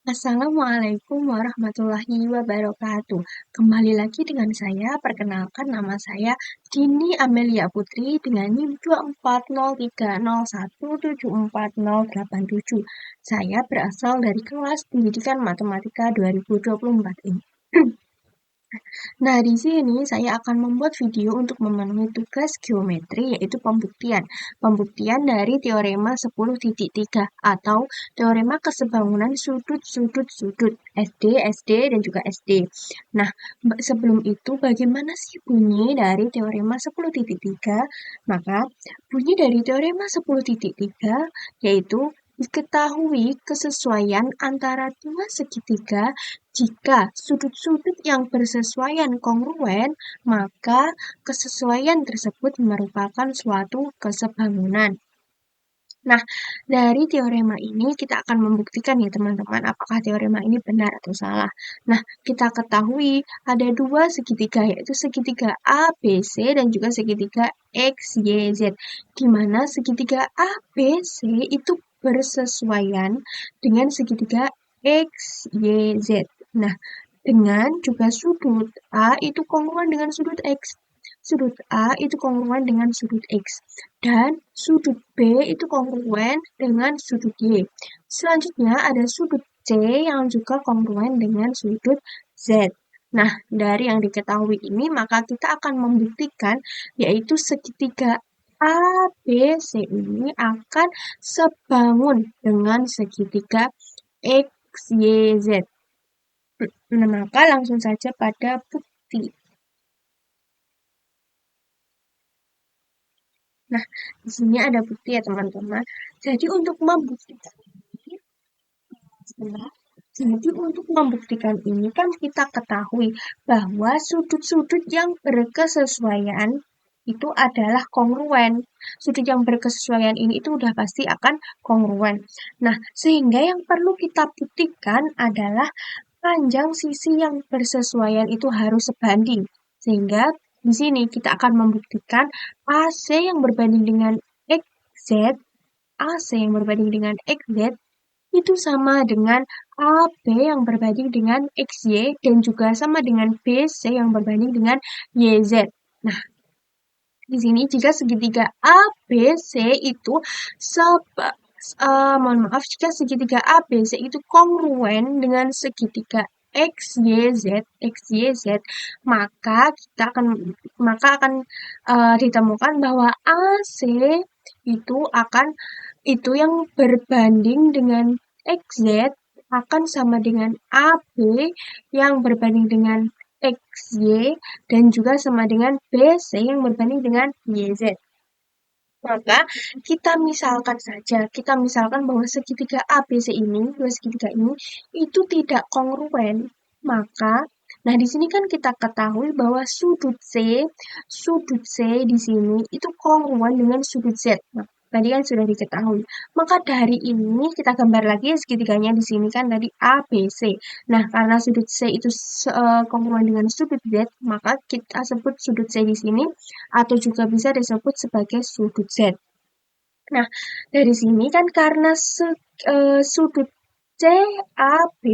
Assalamualaikum warahmatullahi wabarakatuh. Kembali lagi dengan saya, perkenalkan nama saya Dini Amelia Putri dengan NIM 24030174087. Saya berasal dari kelas Pendidikan Matematika 2024 ini. Nah, di sini saya akan membuat video untuk memenuhi tugas geometri, yaitu pembuktian. Pembuktian dari teorema 10.3 atau teorema kesebangunan sudut-sudut-sudut SD, SD, dan juga SD. Nah, sebelum itu bagaimana sih bunyi dari teorema 10.3? Maka bunyi dari teorema 10.3 yaitu diketahui kesesuaian antara dua segitiga. Jika sudut-sudut yang bersesuaian kongruen, maka kesesuaian tersebut merupakan suatu kesebangunan. Nah, dari teorema ini kita akan membuktikan ya teman-teman apakah teorema ini benar atau salah. Nah, kita ketahui ada dua segitiga yaitu segitiga ABC dan juga segitiga XYZ. Di mana segitiga ABC itu bersesuaian dengan segitiga XYZ. Nah, dengan juga sudut A itu kongruen dengan sudut X. Sudut A itu kongruen dengan sudut X. Dan sudut B itu kongruen dengan sudut Y. Selanjutnya ada sudut C yang juga kongruen dengan sudut Z. Nah, dari yang diketahui ini, maka kita akan membuktikan yaitu segitiga ABC ini akan sebangun dengan segitiga XYZ. Nah, maka langsung saja pada bukti. Nah, di sini ada bukti ya teman-teman. Jadi untuk membuktikan ini, sebentar. Jadi untuk membuktikan ini kan kita ketahui bahwa sudut-sudut yang berkesesuaian itu adalah kongruen. Sudut yang berkesesuaian ini itu udah pasti akan kongruen. Nah, sehingga yang perlu kita buktikan adalah panjang sisi yang bersesuaian itu harus sebanding. Sehingga di sini kita akan membuktikan AC yang berbanding dengan XZ, AC yang berbanding dengan XZ itu sama dengan AB yang berbanding dengan XY dan juga sama dengan BC yang berbanding dengan YZ. Nah, di sini jika segitiga ABC itu mohon maaf jika segitiga ABC itu kongruen dengan segitiga XYZ, maka akan ditemukan bahwa AC itu yang berbanding dengan XZ akan sama dengan AB yang berbanding dengan XY dan juga sama dengan BC yang berbanding dengan YZ. Maka kita misalkan bahwa segitiga ABC ini, dua segitiga ini itu tidak kongruen. Maka, nah di sini kan kita ketahui bahwa sudut C di sini itu kongruen dengan sudut Z. Nah, tadi kan sudah diketahui. Maka dari ini kita gambar lagi segitiganya di sini kan tadi ABC. Nah, karena sudut C itu kongruen dengan sudut Z, maka kita sebut sudut C di sini atau juga bisa disebut sebagai sudut Z. Nah, dari sini kan karena sudut CAB,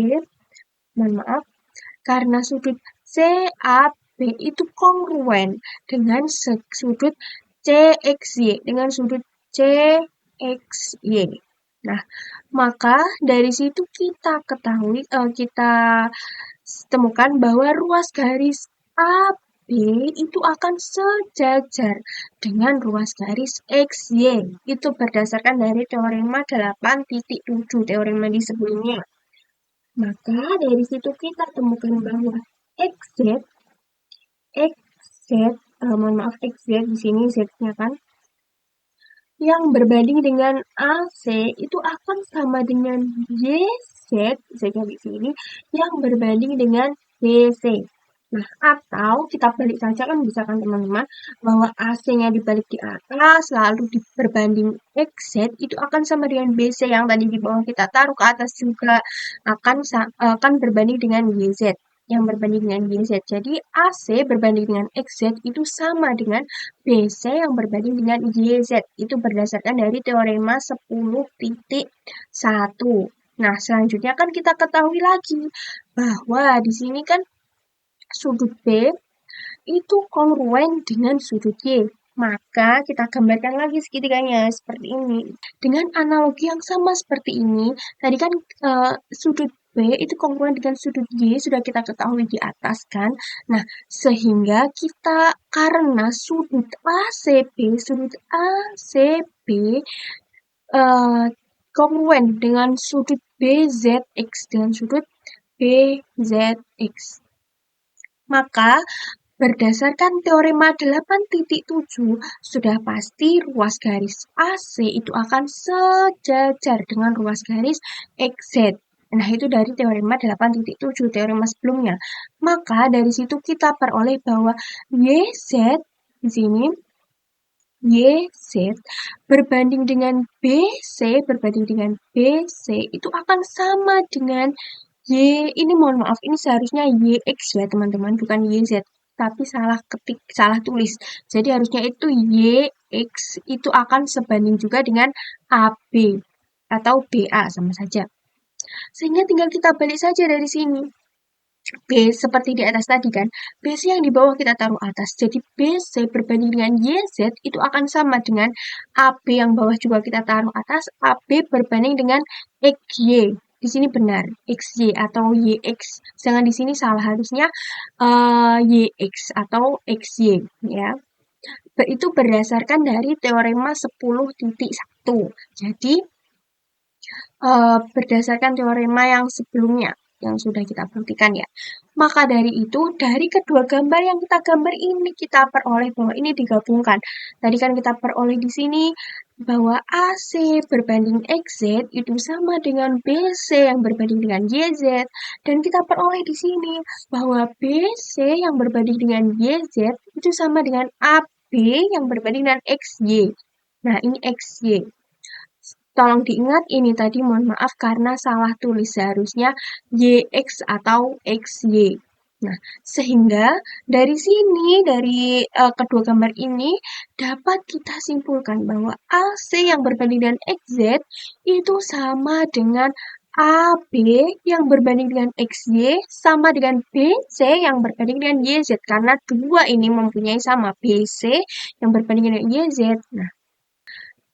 mohon maaf, karena sudut CAB itu kongruen dengan sudut CXY, dengan sudut CXY. Nah, maka dari situ kita ketahui, kita temukan bahwa ruas garis AB itu akan sejajar dengan ruas garis XY. Itu berdasarkan dari teorema 8.7, teorema di sebelumnya. Maka dari situ kita temukan bahwa mohon maaf XZ di sini Z-nya kan, yang berbanding dengan AC itu akan sama dengan YZ, di sini, yang berbanding dengan BC. Nah, atau kita balik saja kan bisa kan teman-teman, bahwa AC-nya dibalik di atas, lalu berbanding XZ, itu akan sama dengan BC yang tadi di bawah kita taruh ke atas juga akan berbanding dengan YZ, yang berbanding dengan YZ. Jadi AC berbanding dengan XZ itu sama dengan BC yang berbanding dengan YZ. Itu berdasarkan dari teorema 10.1. Nah, selanjutnya kan kita ketahui lagi bahwa di sini kan sudut B itu kongruen dengan sudut Y. Maka kita gambarkan lagi segitiganya seperti ini. Dengan analogi yang sama seperti ini, tadi kan sudut B itu kongruen dengan sudut Y sudah kita ketahui di atas kan. Nah, sehingga kita karena sudut ACB eh, kongruen dengan sudut BZX dengan sudut BZX. Maka berdasarkan teorema 8.7, sudah pasti ruas garis AC itu akan sejajar dengan ruas garis XZ. Nah, itu dari teorema 8.7, teorema sebelumnya. Maka dari situ kita peroleh bahwa YZ di sini YZ berbanding dengan BC itu akan sama dengan ini mohon maaf, ini seharusnya YX ya teman-teman, bukan YZ, tapi salah tulis. Jadi harusnya itu YX itu akan sebanding juga dengan AB atau BA sama saja. Sehingga tinggal kita balik saja dari sini. B seperti di atas tadi kan, BC yang di bawah kita taruh atas. Jadi BC berbanding dengan YZ itu akan sama dengan AB yang bawah juga kita taruh atas, AB berbanding dengan XY. Di sini benar, XY atau YX. Jangan di sini salah, harusnya YX atau XY ya. Itu berdasarkan dari teorema 10.1. Jadi berdasarkan teorema yang sebelumnya yang sudah kita buktikan ya. Maka dari itu, dari kedua gambar yang kita gambar ini kita peroleh bahwa ini digabungkan. Tadi kan kita peroleh di sini bahwa AC berbanding XZ itu sama dengan BC yang berbanding dengan YZ, dan kita peroleh di sini bahwa BC yang berbanding dengan YZ itu sama dengan AB yang berbanding dengan XY. Nah, ini XY. Tolong diingat ini tadi mohon maaf karena salah tulis, seharusnya YX atau XY. Nah, sehingga dari sini, dari kedua gambar ini dapat kita simpulkan bahwa AC yang berbanding dengan XZ itu sama dengan AB yang berbanding dengan XY sama dengan BC yang berbanding dengan YZ karena dua ini mempunyai sama BC yang berbanding dengan YZ.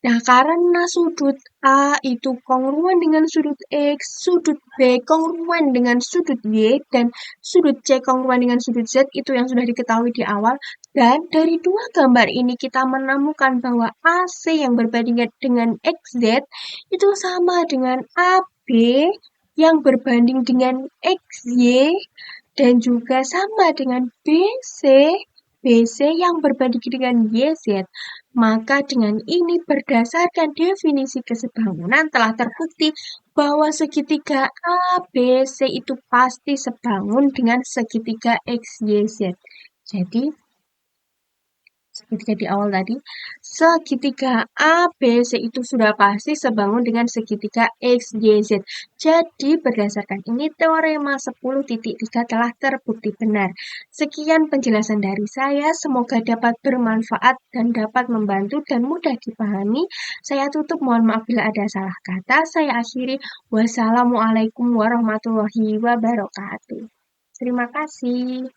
Nah, karena sudut A itu kongruen dengan sudut X, sudut B kongruen dengan sudut Y, dan sudut C kongruen dengan sudut Z, itu yang sudah diketahui di awal. Dan dari dua gambar ini kita menemukan bahwa AC yang berbanding dengan XZ itu sama dengan AB yang berbanding dengan XY, dan juga sama dengan BC yang berbanding dengan YZ. Maka dengan ini berdasarkan definisi kesebangunan telah terbukti bahwa segitiga ABC itu pasti sebangun dengan segitiga XYZ. Jadi segitiga di awal tadi, segitiga ABC itu sudah pasti sebangun dengan segitiga XYZ. Jadi berdasarkan ini teorema 10.3 telah terbukti benar. Sekian penjelasan dari saya, semoga dapat bermanfaat dan dapat membantu dan mudah dipahami. Saya tutup, mohon maaf bila ada salah kata. Saya akhiri, wassalamualaikum warahmatullahi wabarakatuh. Terima kasih.